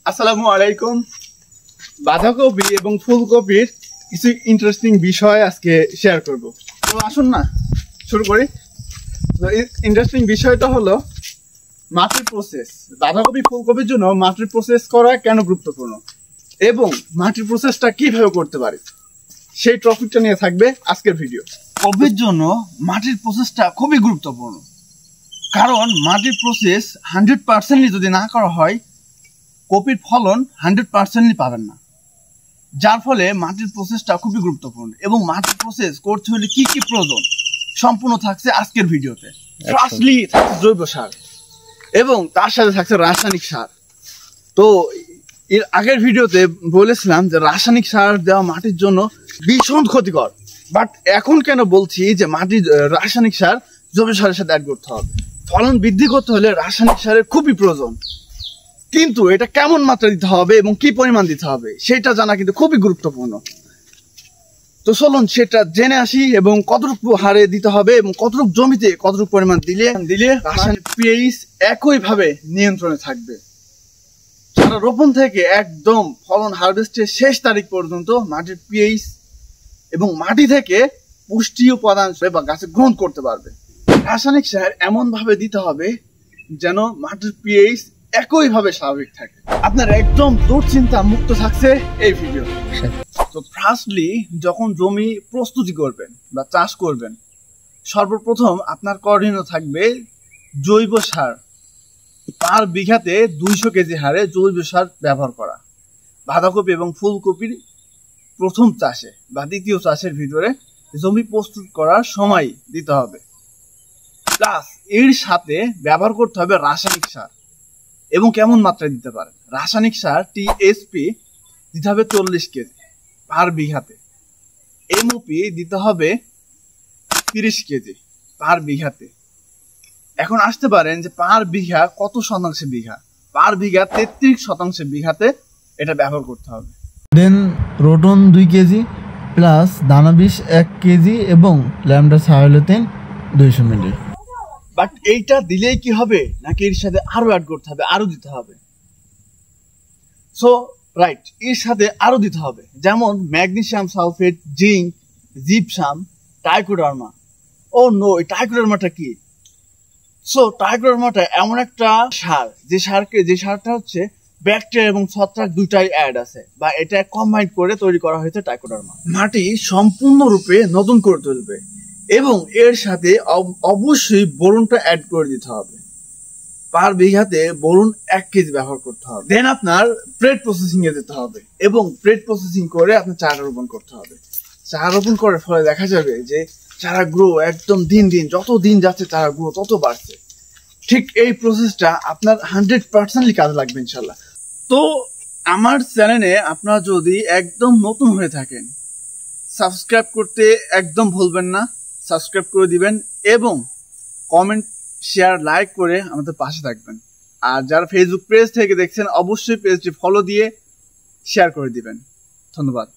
আসসালামু আলাইকুম। বাঁধাকপি এবং ফুলকপির কিছু ইন্টারেস্টিং বিষয় আজকে শেয়ার করব। তো আসুন না শুরু করি। ইন্টারেস্টিং বিষয়টা হলো মাটির প্রসেস। বাঁধাকপি ফুলকপির জন্য মাটির প্রসেস করা কেন গুরুত্বপূর্ণ এবং মাটির প্রসেসটা কিভাবে করতে পারি সেই টপিকটা নিয়ে থাকবে আজকের ভিডিও। কপির জন্য মাটির প্রসেসটা খুবই গুরুত্বপূর্ণ, কারণ মাটির প্রসেস 100% যদি না করা হয় কপির ফলন 100% পাবেন না। যার ফলে মাটির প্রসেসটা খুবই গুরুত্বপূর্ণ এবং মাটির প্রসেস করতে হলে কি কি প্রয়োজন সম্পূর্ণ থাকছে আজকের ভিডিওতে। ফার্স্টলি থাকছে জৈব সার এবং তার সাথে থাকছে রাসায়নিক সার। তো এর আগের ভিডিওতে বলেছিলাম যে রাসায়নিক সার দেওয়া মাটির জন্য ভীষণ ক্ষতিকর, বাট এখন কেন বলছি যে মাটির রাসায়নিক সার জৈব সারের সাথে অ্যাড করতে হবে। ফলন বৃদ্ধি করতে হলে রাসায়নিক সারের খুবই প্রয়োজন, কিন্তু এটা কেমন মাত্রা দিতে হবে এবং কি পরিমাণ দিতে হবে সেটা জানা কিন্তু খুবই গুরুত্বপূর্ণ। তো চলুন সেটা জেনে আসি এবং কতটুকু হারে দিতে হবে এবং কতটুকু জমিতে কতটুকু পরিমাণ দিলে রাসায়নিক পিএইচ একইভাবে নিয়ন্ত্রণে থাকবে। সারা রোপণ থেকে একদম ফলন হারভেস্টের শেষ তারিখ পর্যন্ত মাটির পিএইচ এবং মাটি থেকে পুষ্টি উপাদান বা গাছে গ্রহণ করতে পারবে। রাসায়নিক সার এমন ভাবে দিতে হবে যেন মাটির পিএইচ একইভাবে স্বাভাবিক থাকে। আপনার একদম দুশ্চিন্তা মুক্ত থাকছে এই ভিডিও। তো ফার্স্টলি যখন জমি প্রস্তুতি করবেন বা চাষ করবেন, সর্বপ্রথম আপনার করণীয় থাকবে জৈব সার। পার বিঘাতে 200 কেজি হারে জৈব সার ব্যবহার করা। বাঁধাকপি এবং ফুলকপির প্রথম চাষে বা দ্বিতীয় চাষের ভিতরে জমি প্রস্তুত করার সময় দিতে হবে। প্লাস এর সাথে ব্যবহার করতে হবে রাসায়নিক সার। এবং কেমন মাত্রায় দিতে পারেন? রাসায়নিক সার টিএসপি দিতে হবে 40 কেজি পার বিঘাতে। এমওপি দিতে হবে 30 কেজি পার বিঘাতে। এখন আসতে পারেন যে পার বিঘা কত শতাংশে বিঘা? পার বিঘা 33% বিঘাতে এটা ব্যবহার করতে হবে। দেন রোটন 2 কেজি প্লাস দানাবিষ 1 কেজি এবং ল্যামডা সায়োলেথিন 200 মিলি। বাট এইটা দিলেই কি হবে, নাকি এর সাথে আরো অ্যাড করতে হবে, আরো দিতে হবে? সো রাইট, এর সাথে আরো দিতে হবে, যেমন magnesium sulphate, zinc, gypsum, trichoderma. Oh no, এই ট্রাইকোডার্মাটা কি? সো ট্রাইকোডার্মাটা এমন একটা সার যে সারটা হচ্ছে ব্যাকটেরিয়া এবং ছত্রাক দুটাই অ্যাড আছে, বা এটা কম্বাইন করে তৈরি করা হয়েছে ট্রাইকোডার্মা। মাটি সম্পূর্ণরূপে নতুন করে তুলবে এবং এর সাথে অবশ্যই বোরনটা অ্যাড করে দিতে হবে। পার বিঘাতে বোরন 1 কেজি ব্যবহার করতে হবে। দেন আপনার প্রেড প্রসেসিং এ যেতে হবে এবং প্রেড প্রসেসিং করে আপনার চারা রোপণ করতে হবে। চারা রোপণ করার ফলে দেখা যাবে যে চারা গ্রো একদম দিন দিন, যত দিন যাচ্ছে চারা গ্রো তত বাড়ছে। ঠিক এই প্রসেসটা আপনার 100% কাজে লাগবে ইনশাল্লাহ। তো আমার চ্যানেলে আপনারা যদি একদম নতুন হয়ে থাকেন, সাবস্ক্রাইব করতে একদম ভুলবেন না। সাবস্ক্রাইব করে দিবেন এবং কমেন্ট, শেয়ার, লাইক করে আমাদের পাশে থাকবেন। আর যারা ফেসবুক পেজ থেকে দেখছেন অবশ্যই পেজটি ফলো দিয়ে শেয়ার করে দিবেন। ধন্যবাদ।